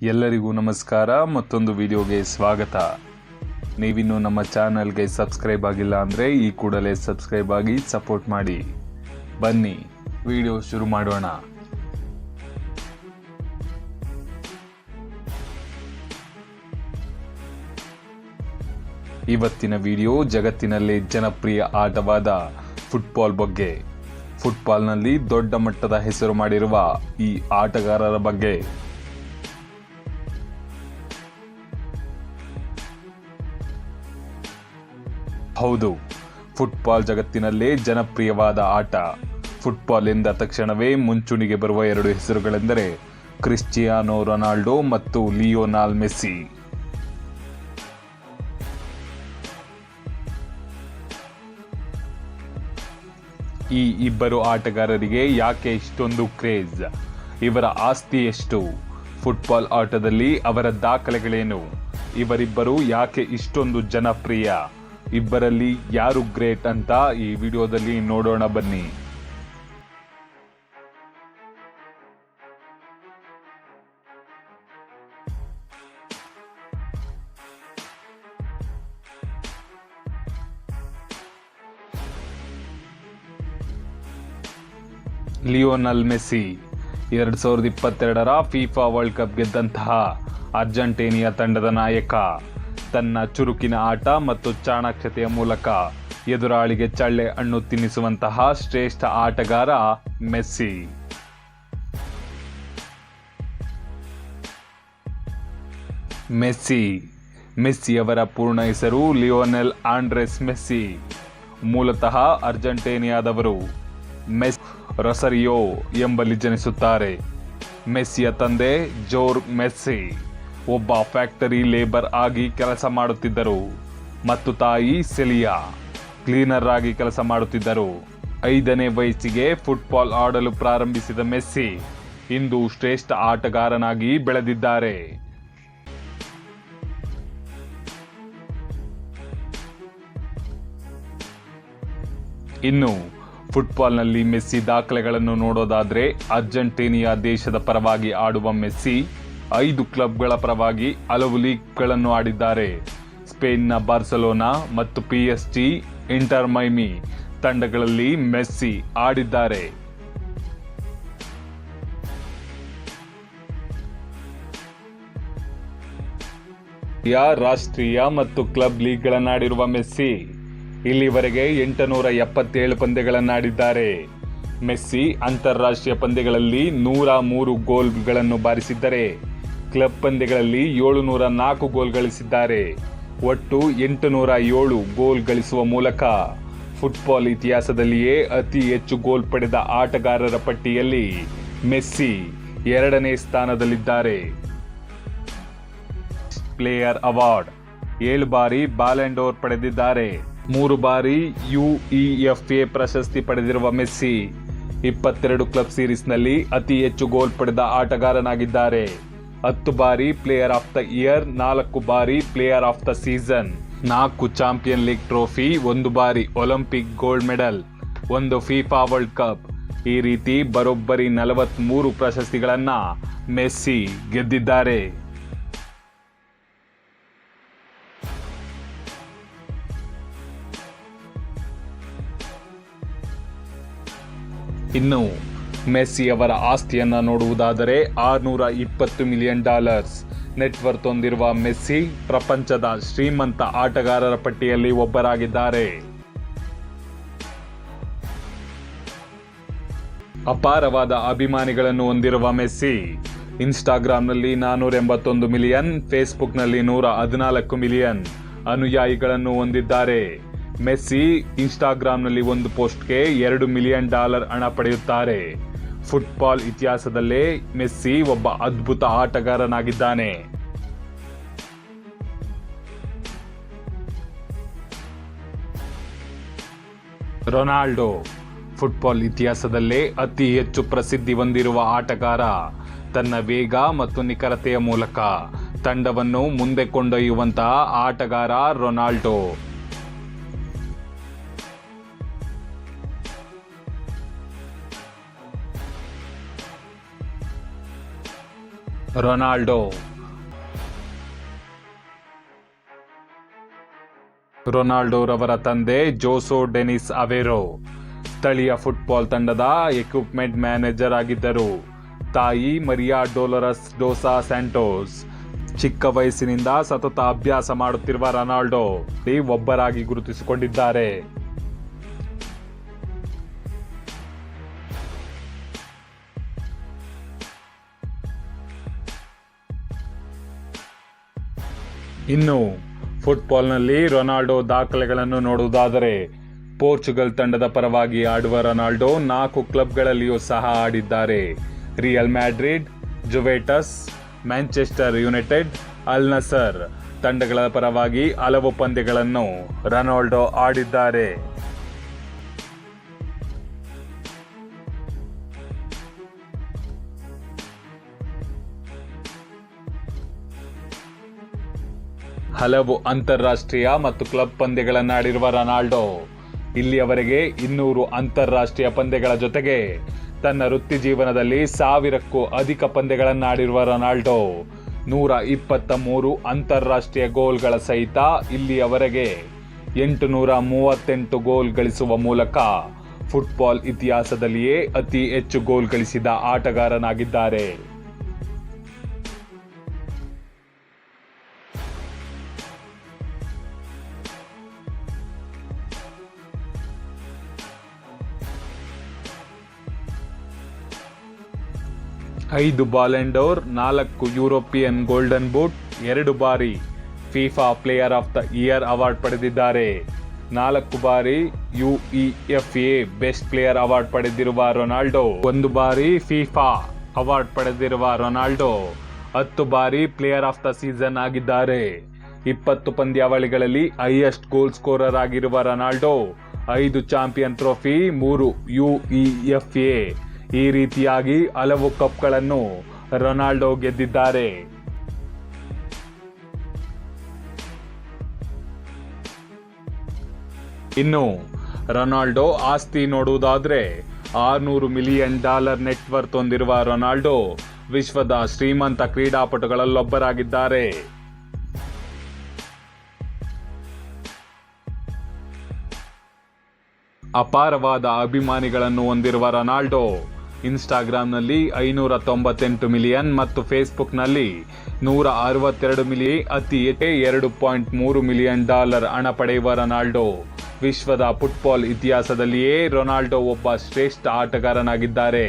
ಎಲ್ಲರಿಗೂ ನಮಸ್ಕಾರ. ಮತ್ತೊಂದು ವಿಡಿಯೋಗೆ ಸ್ವಾಗತ. ನೀವಿನ್ನೂ ನಮ್ಮ ಚಾನಲ್ಗೆ ಸಬ್ಸ್ಕ್ರೈಬ್ ಆಗಿಲ್ಲ ಅಂದರೆ ಈ ಕೂಡಲೇ ಸಬ್ಸ್ಕ್ರೈಬ್ ಆಗಿ ಸಪೋರ್ಟ್ ಮಾಡಿ. ಬನ್ನಿ ವಿಡಿಯೋ ಶುರು ಮಾಡೋಣ. ಇವತ್ತಿನ ವಿಡಿಯೋ ಜಗತ್ತಿನಲ್ಲಿ ಜನಪ್ರಿಯ ಆಟವಾದ ಫುಟ್ಬಾಲ್ ಬಗ್ಗೆ. ಫುಟ್ಬಾಲ್ನಲ್ಲಿ ದೊಡ್ಡ ಮಟ್ಟದ ಹೆಸರು ಮಾಡಿರುವ ಈ ಆಟಗಾರರ ಬಗ್ಗೆ. ಹೌದು, ಫುಟ್ಬಾಲ್ ಜಗತ್ತಿನಲ್ಲೇ ಜನಪ್ರಿಯವಾದ ಆಟ. ಫುಟ್ಬಾಲ್ ಎಂದ ತಕ್ಷಣವೇ ಮುಂಚೂಣಿಗೆ ಬರುವ ಎರಡು ಹೆಸರುಗಳೆಂದರೆ ಕ್ರಿಸ್ಟಿಯಾನೋ ರೊನಾಲ್ಡೋ ಮತ್ತು ಲಿಯೋನೆಲ್ ಮೆಸ್ಸಿ. ಈ ಇಬ್ಬರು ಆಟಗಾರರಿಗೆ ಯಾಕೆ ಇಷ್ಟೊಂದು ಕ್ರೇಜ್? ಇವರ ಆಸ್ತಿ ಎಷ್ಟು? ಫುಟ್ಬಾಲ್ ಆಟದಲ್ಲಿ ಅವರ ದಾಖಲೆಗಳೇನು? ಇವರಿಬ್ಬರು ಯಾಕೆ ಇಷ್ಟೊಂದು ಜನಪ್ರಿಯ? ಇಬ್ಬರಲ್ಲಿ ಯಾರು ಗ್ರೇಟ್ ಅಂತ ಈ ವಿಡಿಯೋದಲ್ಲಿ ನೋಡೋಣ ಬನ್ನಿ. ಲಿಯೋನೆಲ್ ಮೆಸ್ಸಿ 2022ರ ಫಿಫಾ ವರ್ಲ್ಡ್ ಕಪ್ ಗೆದ್ದಂತಹ ಅರ್ಜೆಂಟೀನಿಯಾ ತಂಡದ ನಾಯಕ. ತನ್ನ ಚುರುಕಿನ ಆಟ ಮತ್ತು ಚಾಣಾಕ್ಷತೆಯ ಮೂಲಕ ಎದುರಾಳಿಗೆ ಚಳ್ಳೆ ಹಣ್ಣು ತಿನ್ನಿಸುವಂತಹ ಶ್ರೇಷ್ಠ ಆಟಗಾರ ಮೆಸ್ಸಿ. ಮೆಸ್ಸಿಯವರ ಪೂರ್ಣ ಹೆಸರು ಲಿಯೋನೆಲ್ ಆಂಡ್ರೆಸ್ ಮೆಸ್ಸಿ. ಮೂಲತಃ ಅರ್ಜೆಂಟೀನಿಯಾದವರು. ಮೆಸ್ಸಿ ರೊಸಾರಿಯೋ ಎಂಬಲ್ಲಿ ಜನಿಸುತ್ತಾರೆ. ಮೆಸ್ಸಿಯ ತಂದೆ ಜೋರ್ ಮೆಸ್ಸಿ ಒಬ್ಬ ಫ್ಯಾಕ್ಟರಿ ಲೇಬರ್ ಆಗಿ ಕೆಲಸ ಮಾಡುತ್ತಿದ್ದರು ಮತ್ತು ತಾಯಿ ಸೆಲಿಯಾ ಕ್ಲೀನರ್ ಆಗಿ ಕೆಲಸ ಮಾಡುತ್ತಿದ್ದರು. 5ನೇ ವಯಸ್ಸಿಗೆ ಫುಟ್ಬಾಲ್ ಆಡಲು ಪ್ರಾರಂಭಿಸಿದ ಮೆಸ್ಸಿ ಇಂದು ಶ್ರೇಷ್ಠ ಆಟಗಾರನಾಗಿ ಬೆಳೆದಿದ್ದಾರೆ. ಇನ್ನು ಫುಟ್ಬಾಲ್ನಲ್ಲಿ ಮೆಸ್ಸಿ ದಾಖಲೆಗಳನ್ನು ನೋಡೋದಾದ್ರೆ, ಅರ್ಜೆಂಟೀನಿಯಾ ದೇಶದ ಪರವಾಗಿ ಆಡುವ ಮೆಸ್ಸಿ 5 ಕ್ಲಬ್ಗಳ ಪರವಾಗಿ ಹಲವು ಲೀಗ್ಗಳನ್ನು ಆಡಿದ್ದಾರೆ. ಸ್ಪೇನ್ನ ಬಾರ್ಸೆಲೋನಾ ಮತ್ತು PSG, ಇಂಟರ್ ಮೈಮಿ ತಂಡಗಳಲ್ಲಿ ಮೆಸ್ಸಿ ಆಡಿದ್ದಾರೆ. ರಾಷ್ಟ್ರೀಯ ಮತ್ತು ಕ್ಲಬ್ ಲೀಗ್ಗಳನ್ನಾಡಿರುವ ಮೆಸ್ಸಿ ಇಲ್ಲಿವರೆಗೆ 877 ಪಂದ್ಯಗಳನ್ನಾಡಿದ್ದಾರೆ. ಮೆಸ್ಸಿ ಅಂತಾರಾಷ್ಟ್ರೀಯ ಪಂದ್ಯಗಳಲ್ಲಿ 103 ಗೋಲ್ಗಳನ್ನು ಬಾರಿಸಿದ್ದರೆ ಕ್ಲಬ್ ಪಂದ್ಯಗಳಲ್ಲಿ 704 ಗೋಲ್ ಗಳಿಸಿದ್ದಾರೆ. ಒಟ್ಟು 807 ಗೋಲ್ ಗಳಿಸುವ ಮೂಲಕ ಫುಟ್ಬಾಲ್ ಇತಿಹಾಸದಲ್ಲಿಯೇ ಅತಿ ಹೆಚ್ಚು ಗೋಲ್ ಪಡೆದ ಆಟಗಾರರ ಪಟ್ಟಿಯಲ್ಲಿ ಮೆಸ್ಸಿ 2ನೇ ಸ್ಥಾನದಲ್ಲಿದ್ದಾರೆ. ಪ್ಲೇಯರ್ ಅವಾರ್ಡ್ 7 ಬಾರಿ ಬ್ಯಾಲನ್ ಡೋರ್ ಪಡೆದಿದ್ದಾರೆ. 3 ಬಾರಿ UEFA ಪ್ರಶಸ್ತಿ ಪಡೆದಿರುವ ಮೆಸ್ಸಿ 22 ಕ್ಲಬ್ ಸೀರೀಸ್ನಲ್ಲಿ ಅತಿ ಹೆಚ್ಚು ಗೋಲ್ ಪಡೆದ ಆಟಗಾರನಾಗಿದ್ದಾರೆ. 10 ಬಾರಿ ಪ್ಲೇಯರ್ ಆಫ್ ದ ಇಯರ್, 4 ಬಾರಿ player of the season, 4 champion league trophy, 1 ಬಾರಿ Olympic gold medal, 1 FIFA world cup. ಈ ರೀತಿ ಬರೋಬ್ಬರಿ 43 ಪ್ರಶಸ್ತಿಗಳನ್ನ ಮೆಸ್ಸಿ ಗೆದ್ದಿದ್ದಾರೆ. ಇನ್ನು ಮೆಸ್ಸಿ ಅವರ ಆಸ್ತಿಯನ್ನ ನೋಡುವುದಾದರೆ $620 ಮಿಲಿಯನ್ ನೆಟ್ವರ್ತ್ ಹೊಂದಿರುವ ಮೆಸ್ಸಿ ಪ್ರಪಂಚದ ಶ್ರೀಮಂತ ಆಟಗಾರರ ಪಟ್ಟಿಯಲ್ಲಿ ಒಬ್ಬರಾಗಿದ್ದಾರೆ. ಅಪಾರವಾದ ಅಭಿಮಾನಿಗಳನ್ನು ಹೊಂದಿರುವ ಮೆಸ್ಸಿ ಇನ್ಸ್ಟಾಗ್ರಾಂನಲ್ಲಿ 481 ಮಿಲಿಯನ್, ಫೇಸ್ಬುಕ್ನಲ್ಲಿ 114 ಮಿಲಿಯನ್ ಅನುಯಾಯಿಗಳನ್ನು ಹೊಂದಿದ್ದಾರೆ. ಮೆಸ್ಸಿ ಇನ್ಸ್ಟಾಗ್ರಾಂನಲ್ಲಿ ಒಂದು ಪೋಸ್ಟ್ಗೆ $2 ಮಿಲಿಯನ್ ಹಣ ಪಡೆಯುತ್ತಾರೆ. ಫುಟ್ಬಾಲ್ ಇತಿಹಾಸದಲ್ಲೇ ಮೆಸ್ಸಿ ಒಬ್ಬ ಅದ್ಭುತ ಆಟಗಾರನಾಗಿದ್ದಾನೆ. ರೊನಾಲ್ಡೋ ಫುಟ್ಬಾಲ್ ಇತಿಹಾಸದಲ್ಲೇ ಅತಿ ಹೆಚ್ಚು ಪ್ರಸಿದ್ಧಿ ಹೊಂದಿರುವ ಆಟಗಾರ. ತನ್ನ ವೇಗ ಮತ್ತು ನಿಖರತೆಯ ಮೂಲಕ ತಂಡವನ್ನು ಮುಂದೆ ಕೊಂಡೊಯ್ಯುವಂತಹ ಆಟಗಾರ ರೊನಾಲ್ಡೋ. ರೊನಾಲ್ಡೋರವರ ತಂದೆ ಜೋಸೋ ಡೆನಿಸ್ ಅವೇರೋ ಸ್ಥಳೀಯ ಫುಟ್ಬಾಲ್ ತಂಡದ ಎಕ್ವಿಪ್ಮೆಂಟ್ ಮ್ಯಾನೇಜರ್ ಆಗಿದ್ದರು. ತಾಯಿ ಮರಿಯಾ ಡೊಲೊರಸ್ ಡೋಸಾ ಸ್ಯಾಂಟೋಸ್. ಚಿಕ್ಕ ವಯಸ್ಸಿನಿಂದ ಸತತ ಅಭ್ಯಾಸ ಮಾಡುತ್ತಿರುವ ರೊನಾಲ್ಡೋ ಒಬ್ಬರಾಗಿ ಗುರುತಿಸಿಕೊಂಡಿದ್ದಾರೆ. ಇನ್ನು ಫುಟ್ಬಾಲ್ನಲ್ಲಿ ರೊನಾಲ್ಡೋ ದಾಖಲೆಗಳನ್ನು ನೋಡುವುದಾದರೆ, ಪೋರ್ಚುಗಲ್ ತಂಡದ ಪರವಾಗಿ ಆಡುವ ರೊನಾಲ್ಡೋ 4 ಕ್ಲಬ್ಗಳಲ್ಲಿಯೂ ಸಹ ಆಡಿದ್ದಾರೆ. ರಿಯಲ್ ಮ್ಯಾಡ್ರಿಡ್, ಜುವೆಂಟಸ್, ಮ್ಯಾಂಚೆಸ್ಟರ್ ಯುನೈಟೆಡ್, ಅಲ್ ನಸರ್ ತಂಡಗಳ ಪರವಾಗಿ ಹಲವು ಪಂದ್ಯಗಳನ್ನು ರೊನಾಲ್ಡೋ ಆಡಿದ್ದಾರೆ. ಹಲವು ಅಂತಾರಾಷ್ಟ್ರೀಯ ಮತ್ತು ಕ್ಲಬ್ ಪಂದ್ಯಗಳನ್ನಾಡಿರುವ ರೊನಾಲ್ಡೋ ಇಲ್ಲಿಯವರೆಗೆ 200 ಅಂತಾರಾಷ್ಟ್ರೀಯ ಪಂದ್ಯಗಳ ಜೊತೆಗೆ ತನ್ನ ವೃತ್ತಿ ಜೀವನದಲ್ಲಿ 1000ಕ್ಕೂ ಅಧಿಕ ಪಂದ್ಯಗಳನ್ನಾಡಿರುವ ರೊನಾಲ್ಡೋ 123 ಅಂತಾರಾಷ್ಟ್ರೀಯ ಗೋಲ್ಗಳ ಸಹಿತ ಇಲ್ಲಿಯವರೆಗೆ 838 ಗೋಲ್ ಗಳಿಸುವ ಮೂಲಕ ಫುಟ್ಬಾಲ್ ಇತಿಹಾಸದಲ್ಲಿಯೇ ಅತಿ ಹೆಚ್ಚು ಗೋಲ್ ಗಳಿಸಿದ ಆಟಗಾರನಾಗಿದ್ದಾರೆ. ಐದು ಬಾಲೆಂಡೋರ್, 4 ಯುರೋಪಿಯನ್ ಗೋಲ್ಡನ್ ಬೂಟ್, 2 ಬಾರಿ FIFA player of the year award ಪಡೆದಿದ್ದಾರೆ. 4 ಬಾರಿ UEFA ಬೆಸ್ಟ್ ಪ್ಲೇಯರ್ ಅವಾರ್ಡ್ ಪಡೆದಿರುವ ರೊನಾಲ್ಡೋ, 1 ಬಾರಿ ಫಿಫಾ ಅವಾರ್ಡ್ ಪಡೆದಿರುವ ರೊನಾಲ್ಡೋ 10 ಬಾರಿ ಪ್ಲೇಯರ್ ಆಫ್ ದ ಸೀಸನ್ ಆಗಿದ್ದಾರೆ. 20 ಪಂದ್ಯಾವಳಿಗಳಲ್ಲಿ ಹೈಯೆಸ್ಟ್ ಗೋಲ್ ಸ್ಕೋರರ್ ಆಗಿರುವ ರೊನಾಲ್ಡೋ 5 ಚಾಂಪಿಯನ್ ಟ್ರೋಫಿ, 3 UEFA ಈ ರೀತಿಯಾಗಿ ಹಲವು ಕಪ್ಗಳನ್ನು ರೊನಾಲ್ಡೋ ಗೆದ್ದಿದ್ದಾರೆ. ಇನ್ನು ರೊನಾಲ್ಡೋ ಆಸ್ತಿ ನೋಡುವುದಾದ್ರೆ $600 ಮಿಲಿಯನ್ ನೆಟ್ವರ್ತ್ ಹೊಂದಿರುವ ರೊನಾಲ್ಡೋ ವಿಶ್ವದ ಶ್ರೀಮಂತ ಕ್ರೀಡಾಪಟುಗಳಲ್ಲೊಬ್ಬರಾಗಿದ್ದಾರೆ. ಅಪಾರವಾದ ಅಭಿಮಾನಿಗಳನ್ನು ಹೊಂದಿರುವ ರೊನಾಲ್ಡೋ ಇನ್ಸ್ಟಾಗ್ರಾಂನಲ್ಲಿ 598 ಮಿಲಿಯನ್ ಮತ್ತು ಫೇಸ್ಬುಕ್ನಲ್ಲಿ 162 ಮಿಲಿಯನ್, ಅತಿ ಹೆಚ್ಚು $2.3 ಮಿಲಿಯನ್ ಹಣ ಪಡೆಯುವ ರೊನಾಲ್ಡೋ ವಿಶ್ವದ ಫುಟ್ಬಾಲ್ ಇತಿಹಾಸದಲ್ಲಿಯೇ ರೊನಾಲ್ಡೋ ಒಬ್ಬ ಶ್ರೇಷ್ಠ ಆಟಗಾರನಾಗಿದ್ದಾರೆ.